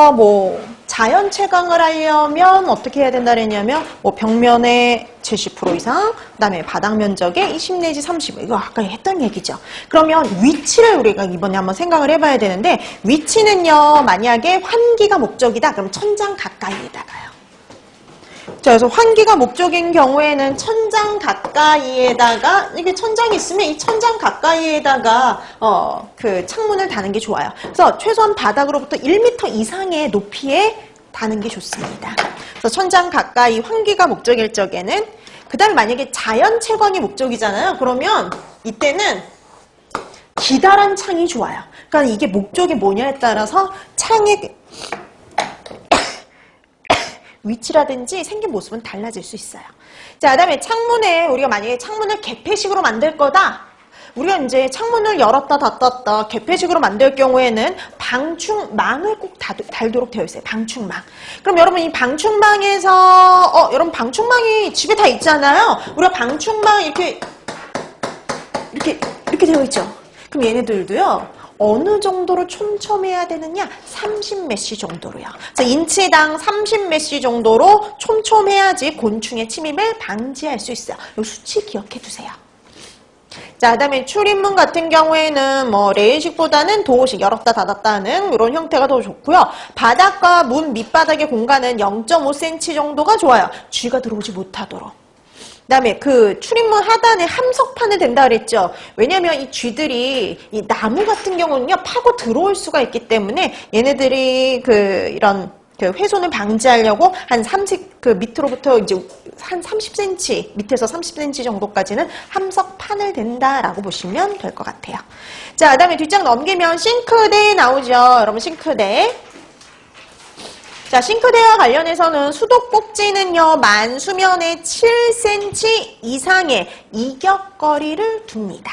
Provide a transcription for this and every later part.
그래서 뭐 자연 채광을 하려면 어떻게 해야 된다 그랬냐면 뭐 벽면의 70% 이상, 그다음에 바닥 면적의 20 내지 30, 이거 아까 했던 얘기죠. 그러면 위치를 우리가 이번에 한번 생각을 해봐야 되는데, 위치는요, 만약에 환기가 목적이다 그럼 천장 가까이에다가요. 자, 그래서 환기가 목적인 경우에는 천장 가까이에다가, 이게 천장이 있으면 이 천장 가까이에다가 그 창문을 다는 게 좋아요. 그래서 최소한 바닥으로부터 1m 이상의 높이에 다는 게 좋습니다. 그래서 천장 가까이 환기가 목적일 적에는, 그 다음에 만약에 자연 채광이 목적이잖아요. 그러면 이때는 기다란 창이 좋아요. 그러니까 이게 목적이 뭐냐에 따라서 창의 위치라든지 생긴 모습은 달라질 수 있어요. 자, 그다음에 창문에 우리가 만약에 창문을 개폐식으로 만들 거다. 우리가 이제 창문을 열었다 닫았다 개폐식으로 만들 경우에는 방충망을 꼭 달도록 되어 있어요. 방충망. 그럼 여러분 이 방충망에서 여러분 방충망이 집에 다 있잖아요. 우리가 방충망 이렇게 되어 있죠. 그럼 얘네들도요. 어느 정도로 촘촘해야 되느냐? 30메시 정도로요. 그래서 인치당 30메시 정도로 촘촘해야지 곤충의 침입을 방지할 수 있어요. 이 수치 기억해 두세요. 자, 그다음에 출입문 같은 경우에는 뭐 레일식보다는 도어식 열었다 닫았다 하는 이런 형태가 더 좋고요. 바닥과 문 밑바닥의 공간은 0.5cm 정도가 좋아요. 쥐가 들어오지 못하도록. 그다음에 그 출입문 하단에 함석판을 댄다 그랬죠. 왜냐면 이 쥐들이 이 나무 같은 경우는요 파고 들어올 수가 있기 때문에 얘네들이 이런 훼손을 방지하려고 한 30, 밑으로부터 이제 한 30cm, 밑에서 30cm 정도까지는 함석판을 댄다라고 보시면 될 것 같아요. 자, 그다음에 뒷장 넘기면 싱크대 나오죠. 여러분 싱크대. 자, 싱크대와 관련해서는 수도꼭지는요, 만수면의 7cm 이상의 이격거리를 둡니다.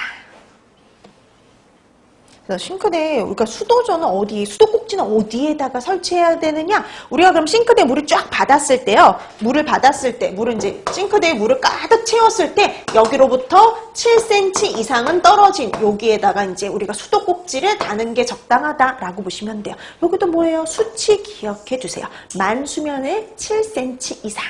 그래서 싱크대, 그러니까 수도꼭지는 어디에다가 설치해야 되느냐? 우리가 그럼 싱크대 물을 쫙 받았을 때요, 물을 이제 싱크대에 물을 가득 채웠을 때, 여기로부터 7cm 이상은 떨어진 여기에다가 이제 우리가 수도꼭지를 다는 게 적당하다라고 보시면 돼요. 여기도 뭐예요? 수치 기억해 주세요. 만수면의 7cm 이상.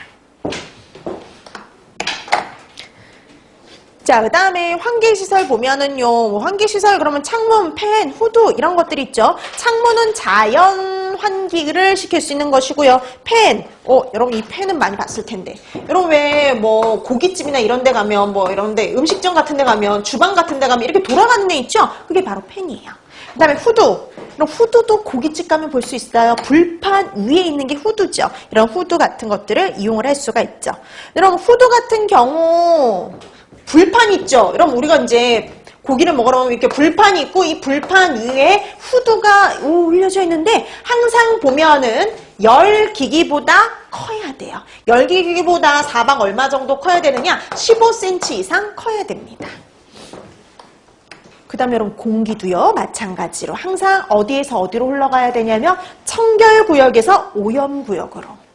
자, 그 다음에 환기시설 보면은요, 환기시설 그러면 창문, 팬, 후드 이런 것들이 있죠. 창문은 자연 환기를 시킬 수 있는 것이고요. 팬, 여러분 이 팬은 많이 봤을 텐데. 여러분 왜 뭐 고깃집이나 이런 데 가면 뭐 이런 데 음식점 같은 데 가면 주방 같은 데 가면 이렇게 돌아가는 데 있죠? 그게 바로 팬이에요. 그 다음에 후드. 그럼 후드도 고깃집 가면 볼 수 있어요. 불판 위에 있는 게 후드죠. 이런 후드 같은 것들을 이용을 할 수가 있죠. 여러분 후드 같은 경우 불판 있죠? 여러분 우리가 이제 고기를 먹으러 가면 이렇게 불판이 있고 이 불판 위에 후드가 올려져 있는데 항상 보면은 열기기보다 커야 돼요. 열기기보다 사방 얼마 정도 커야 되느냐? 15cm 이상 커야 됩니다. 그 다음에 여러분 공기도요 마찬가지로 항상 어디에서 어디로 흘러가야 되냐면 청결구역에서 오염구역으로.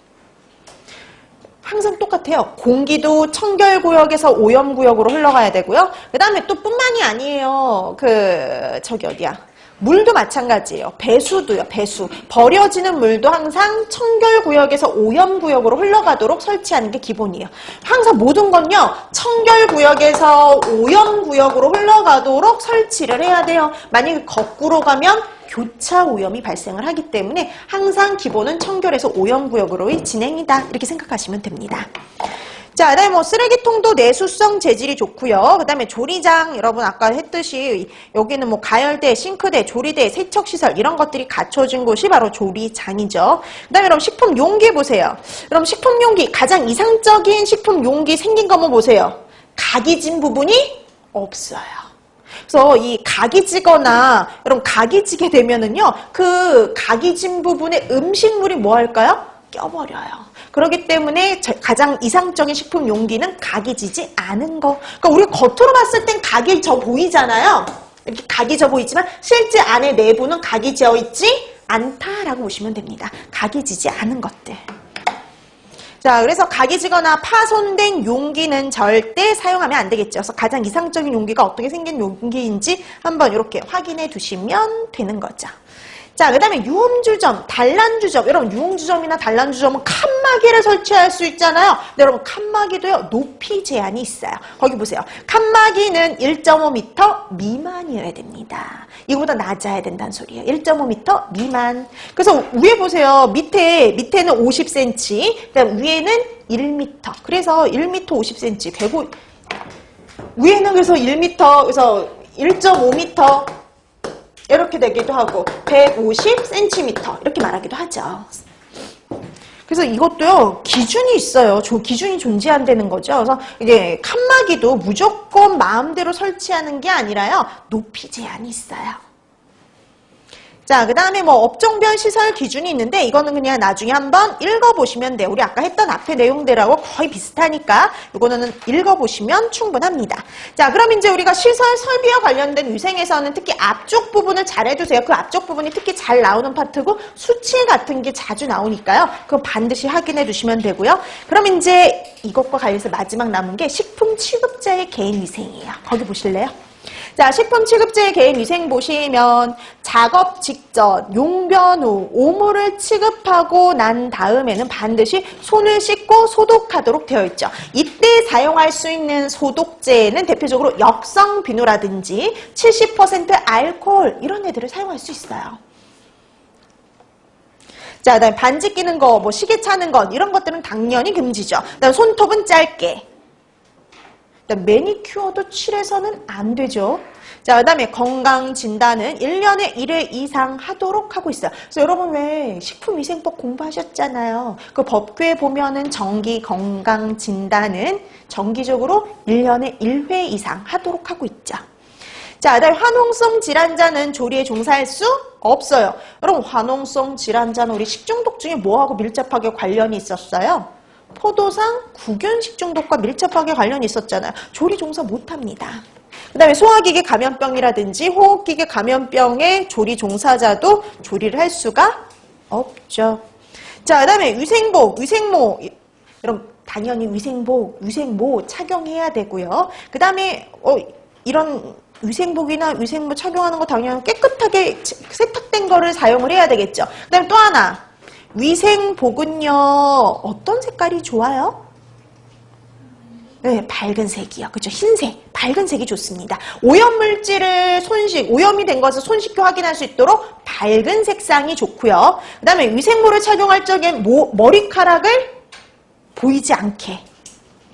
항상 똑같아요. 공기도 청결구역에서 오염구역으로 흘러가야 되고요. 그 다음에 또 뿐만이 아니에요. 물도 마찬가지예요. 배수도요. 배수. 버려지는 물도 항상 청결구역에서 오염구역으로 흘러가도록 설치하는 게 기본이에요. 항상 모든 건요. 청결구역에서 오염구역으로 흘러가도록 설치를 해야 돼요. 만약에 거꾸로 가면 교차 오염이 발생을 하기 때문에 항상 기본은 청결에서 오염구역으로의 진행이다. 이렇게 생각하시면 됩니다. 자, 그다음에 뭐 쓰레기통도 내수성 재질이 좋고요. 그다음에 조리장 여러분 아까 했듯이 여기는 뭐 가열대, 싱크대, 조리대, 세척시설 이런 것들이 갖춰진 곳이 바로 조리장이죠. 그다음에 여러분 식품 용기 보세요. 여러분 식품 용기 가장 이상적인 식품 용기 생긴 거 한번 보세요. 각이 진 부분이 없어요. 그래서 이 각이 지거나 여러분 각이 지게 되면은요 그 각이 진 부분에 음식물이 뭐 할까요? 껴버려요. 그렇기 때문에 가장 이상적인 식품 용기는 각이 지지 않은 거. 그러니까 우리가 겉으로 봤을 땐 각이 져 보이잖아요. 이렇게 각이 져 보이지만 실제 안에 내부는 각이 져 있지 않다라고 보시면 됩니다. 각이 지지 않은 것들. 자, 그래서 각이 지거나 파손된 용기는 절대 사용하면 안 되겠죠. 그래서 가장 이상적인 용기가 어떻게 생긴 용기인지 한번 이렇게 확인해 두시면 되는 거죠. 자, 그 다음에 유홈주점, 단란주점. 여러분, 유흥주점이나 단란주점은 칸막이를 설치할 수 있잖아요. 근데 여러분, 칸막이도요, 높이 제한이 있어요. 거기 보세요. 칸막이는 1.5m 미만이어야 됩니다. 이거보다 낮아야 된다는 소리예요. 1.5m 미만. 그래서 위에 보세요. 밑에는 50cm, 그다음 위에는 1m. 그래서 1m 50cm, 위에는 그래서 1m, 그래서 1.5m, 이렇게 되기도 하고 150cm 이렇게 말하기도 하죠. 그래서 이것도요 기준이 있어요. 기준이 존재한다는 거죠. 그래서 이게 칸막이도 무조건 마음대로 설치하는 게 아니라요 높이 제한이 있어요. 자, 그 다음에 뭐 업종별 시설 기준이 있는데 이거는 그냥 나중에 한번 읽어보시면 돼요. 우리 아까 했던 앞에 내용들하고 거의 비슷하니까 이거는 읽어보시면 충분합니다. 자, 그럼 이제 우리가 시설 설비와 관련된 위생에서는 특히 앞쪽 부분을 잘 해두세요. 그 앞쪽 부분이 특히 잘 나오는 파트고 수치 같은 게 자주 나오니까요. 그거 반드시 확인해 두시면 되고요. 그럼 이제 이것과 관련해서 마지막 남은 게 식품 취급자의 개인 위생이에요. 거기 보실래요? 자, 식품 취급자의 개인 위생 보시면 작업 직전, 용변 후 오물을 취급하고 난 다음에는 반드시 손을 씻고 소독하도록 되어 있죠. 이때 사용할 수 있는 소독제는 대표적으로 역성 비누라든지 70% 알코올 이런 애들을 사용할 수 있어요. 자, 그다음에 반지 끼는 거, 뭐 시계 차는 것 이런 것들은 당연히 금지죠. 그다음 손톱은 짧게. 매니큐어도 칠해서는 안 되죠. 자, 그 다음에 건강진단은 1년에 1회 이상 하도록 하고 있어요. 그래서 여러분 왜 식품위생법 공부하셨잖아요. 그 법규에 보면은 정기 건강진단은 정기적으로 1년에 1회 이상 하도록 하고 있죠. 자, 그다음에 화농성 질환자는 조리에 종사할 수 없어요. 여러분 화농성 질환자는 우리 식중독 중에 뭐하고 밀접하게 관련이 있었어요? 포도상 구균 식중독과 밀접하게 관련이 있었잖아요. 조리 종사 못합니다. 그 다음에 소화기계 감염병이라든지 호흡기계 감염병의 조리 종사자도 조리를 할 수가 없죠. 자, 그 다음에 위생모. 여러분 당연히 위생모 착용해야 되고요. 그 다음에 이런 위생복이나 위생모 착용하는 거 당연히 깨끗하게 세탁된 거를 사용을 해야 되겠죠. 그 다음에 또 하나. 위생복은요, 어떤 색깔이 좋아요? 네, 밝은 색이요. 그렇죠. 흰색, 밝은 색이 좋습니다. 오염물질을 오염이 된 것을 손쉽게 확인할 수 있도록 밝은 색상이 좋고요. 그 다음에 위생모를 착용할 적에 머리카락을 보이지 않게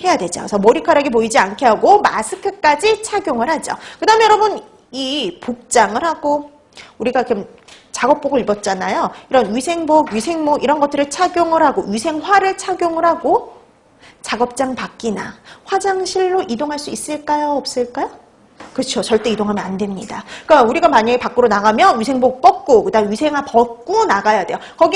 해야 되죠. 그래서 머리카락이 보이지 않게 하고 마스크까지 착용을 하죠. 그 다음에 여러분, 이 복장을 하고 우리가 그럼 작업복을 입었잖아요. 이런 위생복, 위생모 이런 것들을 착용을 하고 위생화를 착용을 하고 작업장 밖이나 화장실로 이동할 수 있을까요? 없을까요? 그렇죠. 절대 이동하면 안 됩니다. 그러니까 우리가 만약에 밖으로 나가면 위생복 벗고 그다음 위생화 벗고 나가야 돼요. 거기